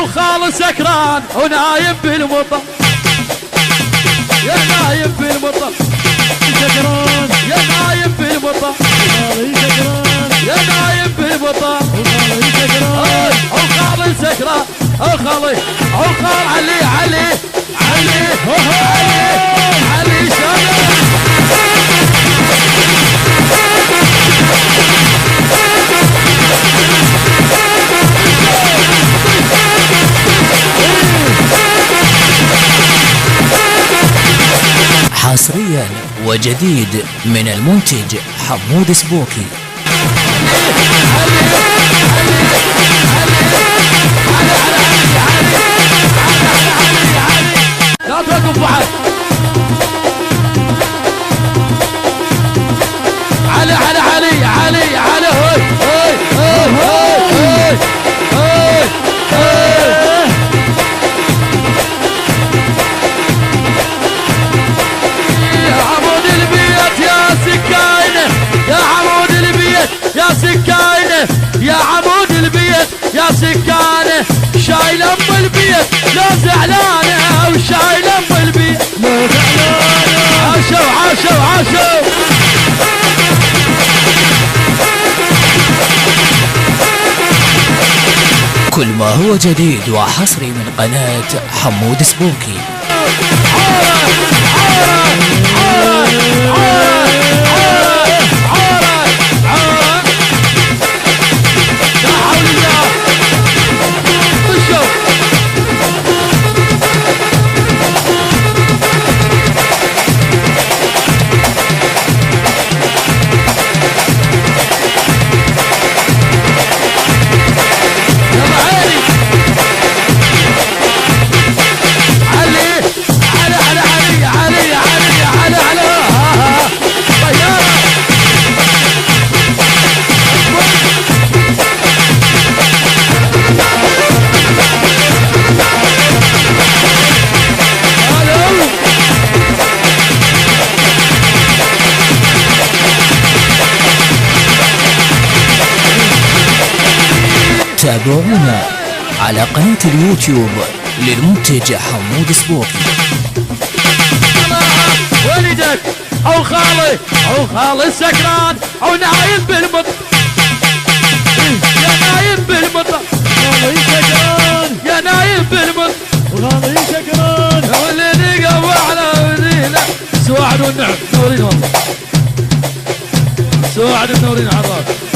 وخال سكران ونايم بالمطر، يا نايم بالمطر سكران، يا نايم بالمطر وخالي سكران، يا نايم بالمطر وخالي سكران، وخال سكران وخال علي علي علي علي شباب. حصريا وجديد من المنتج حمود سبوكي. لا توقف بعد. علي علي علي علي علي هوي هوي هوي هوي هوي. يا عمود البيت يا سكاينه، يا عمود البيت يا سكاينه، يا عمود البيت يا سكانه، شايل ام البيت لا زعلانه، وشايل ام البيت لا زعلانة. عاشوا عاشوا عاشوا. كل ما هو جديد وحصري من قناة حمود سبوكي. تابعونا على قناة اليوتيوب للمنتج حمود سبوكي. ولدك او خالي او خالي سكران او نايم بالمطر، يا نايم بالمطر وخالي سكران، يا نايم بالمطر، وخالي سكران، واللي نقوى على ودينا سواعد والنعم نورين والله، سواعد منورين على الراس.